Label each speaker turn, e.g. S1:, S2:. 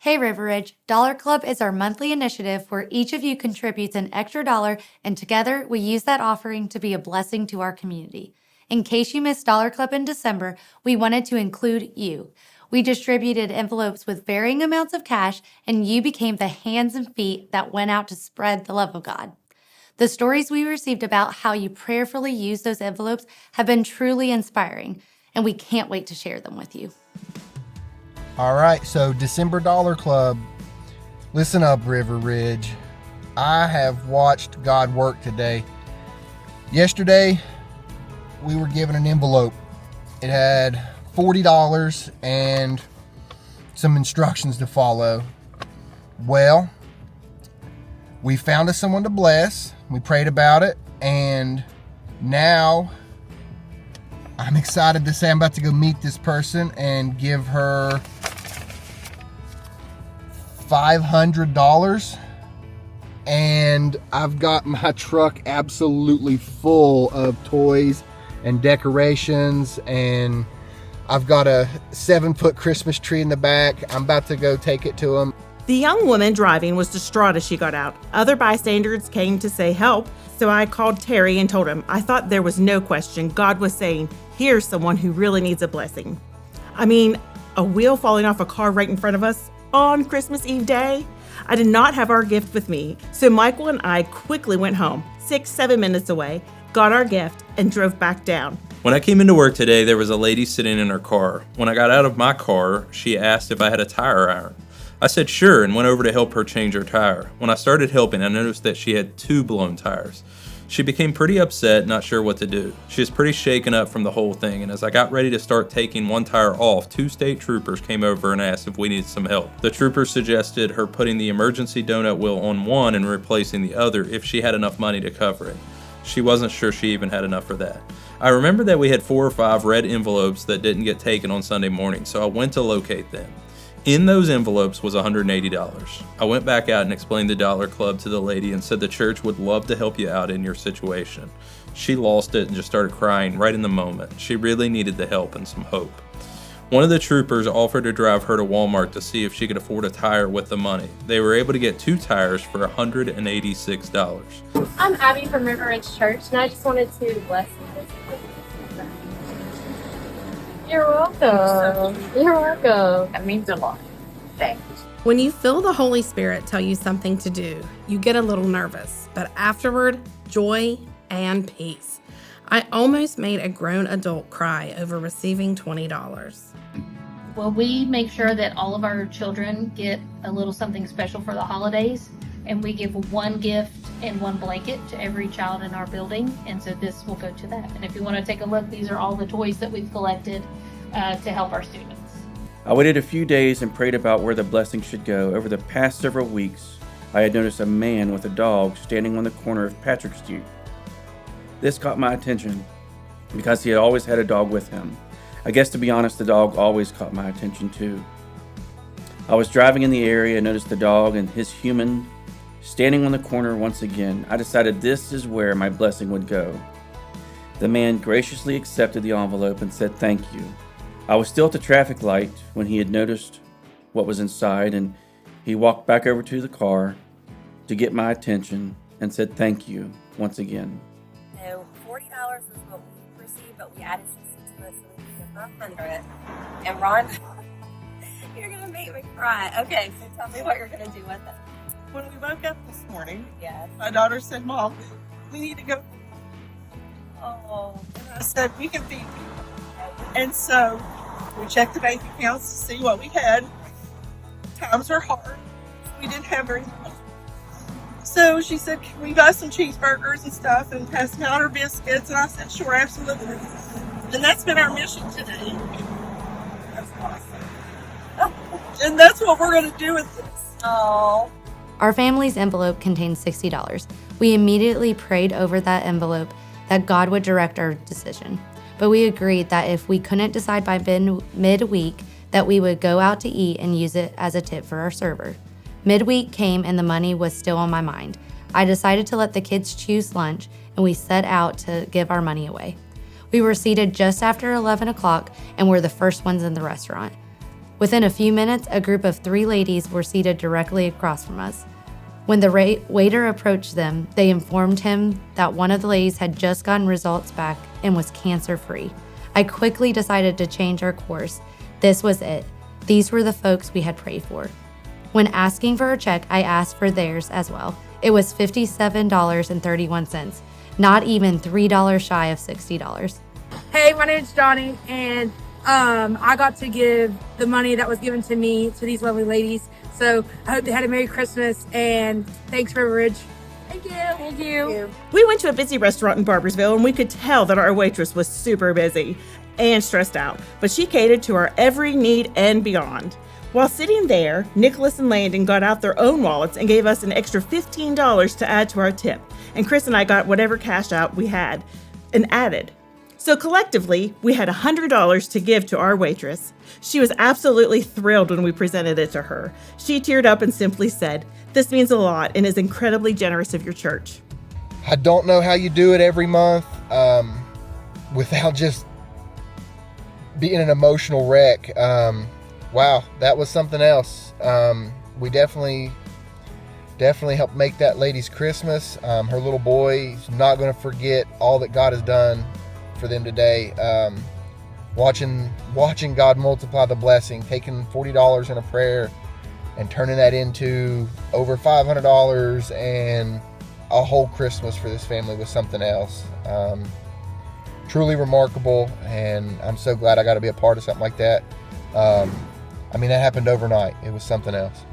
S1: Hey River Ridge, Dollar Club is our monthly initiative where each of you contributes an extra dollar, and together we use that offering to be a blessing to our community. In case you missed Dollar Club in December, we wanted to include you. We distributed envelopes with varying amounts of cash, and you became the hands and feet that went out to spread the love of God. The stories we received about how you prayerfully used those envelopes have been truly inspiring, and we can't wait to share them with you.
S2: All right, so December Dollar Club. Listen up, River Ridge. I have watched God work today. Yesterday, we were given an envelope. It had $40 and some instructions to follow. Well, we found us someone to bless. We prayed about it, and now I'm excited to say I'm about to go meet this person and give her $500. And I've got my truck absolutely full of toys and decorations, and I've got a 7-foot Christmas tree in the back. I'm about to go take it to them.
S3: The young woman driving was distraught as she got out. Other bystanders came to say help, so I called Terry and told him I thought there was no question God was saying, here's someone who really needs a blessing. I mean, a wheel falling off a car right in front of us on Christmas Eve day? I did not have our gift with me, so Michael and I quickly went home, 6-7 minutes away, got our gift, and drove back down.
S4: When I came into work today, there was a lady sitting in her car. When I got out of my car, she asked if I had a tire iron. I said sure and went over to help her change her tire. When I started helping, I noticed that she had 2 blown tires. She became pretty upset, not sure what to do. She was pretty shaken up from the whole thing, and as I got ready to start taking one tire off, 2 state troopers came over and asked if we needed some help. The troopers suggested her putting the emergency donut wheel on one and replacing the other if she had enough money to cover it. She wasn't sure she even had enough for that. I remember that we had 4 or 5 red envelopes that didn't get taken on Sunday morning, so I went to locate them. In those envelopes was $180. I went back out and explained the Dollar Club to the lady and said the church would love to help you out in your situation. She lost it and just started crying right in the moment. She really needed the help and some hope. One of the troopers offered to drive her to Walmart to see if she could afford a tire with the money. They were able to get 2 tires for $186.
S5: I'm Abby from River Ridge Church, and I just wanted to bless you. You're welcome. You're welcome. That means a lot. Thanks.
S6: When you feel the Holy Spirit tell you something to do, you get a little nervous, but afterward, joy and peace. I almost made a grown adult cry over receiving $20.
S7: Well, we make sure that all of our children get a little something special for the holidays, and we give 1 gift and 1 blanket to every child in our building, and so this will go to that. And if you want to take a look, these are all the toys that we've collected to help our students.
S8: I waited a few days and prayed about where the blessing should go. Over the past several weeks, I had noticed a man with a dog standing on the corner of Patrick Street. This caught my attention because he had always had a dog with him. I guess, to be honest, the dog always caught my attention too. I was driving in the area and noticed the dog and his human standing on the corner once again. I decided this is where my blessing would go. The man graciously accepted the envelope and said thank you. I was still at the traffic light when he had noticed what was inside, and he walked back over to the car to get my attention and said thank you once again.
S9: So $40 was what we received, but we added 60 to it, so we could give her 100. And Ron, you're gonna make me cry. Okay, so tell me what you're gonna do with it.
S10: When we woke up this morning,
S9: Yes.
S10: my daughter said, Mom, we need to go.
S9: Oh,
S10: And I said, we can feed people. And so we checked the bank accounts to see what we had. Times were hard. We didn't have very much. So she said, can we buy some cheeseburgers and stuff and pass them out, or biscuits? And I said, sure, absolutely. And that's been our mission today. That's awesome. And that's what we're going to do with this.
S9: oh.
S1: Our family's envelope contained $60. We immediately prayed over that envelope that God would direct our decision. But we agreed that if we couldn't decide by midweek, that we would go out to eat and use it as a tip for our server. Midweek came and the money was still on my mind. I decided to let the kids choose lunch, and we set out to give our money away. We were seated just after 11 o'clock and were the first ones in the restaurant. Within a few minutes, a group of 3 ladies were seated directly across from us. When the waiter approached them, they informed him that one of the ladies had just gotten results back and was cancer-free. I quickly decided to change our course. This was it. These were the folks we had prayed for. When asking for a check, I asked for theirs as well. It was $57.31, not even $3 shy of $60.
S11: Hey, my name's Johnny, and I got to give the money that was given to me to these lovely ladies. So I hope they had a Merry Christmas, and thanks, River Ridge. Thank you. Thank you.
S3: We went to a busy restaurant in Barboursville, and we could tell that our waitress was super busy and stressed out, but she catered to our every need and beyond. While sitting there, Nicholas and Landon got out their own wallets and gave us an extra $15 to add to our tip, and Chris and I got whatever cash out we had and added. So collectively, we had $100 to give to our waitress. She was absolutely thrilled when we presented it to her. She teared up and simply said, "This means a lot and is incredibly generous of your church."
S2: I don't know how you do it every month without just being an emotional wreck. Wow, that was something else. We definitely helped make that lady's Christmas. Her little boy is not going to forget all that God has done for them today. Watching God multiply the blessing, taking $40 in a prayer and turning that into over $500 and a whole Christmas for this family was something else. Truly remarkable, and I'm so glad I got to be a part of something like that. That happened overnight. It was something else.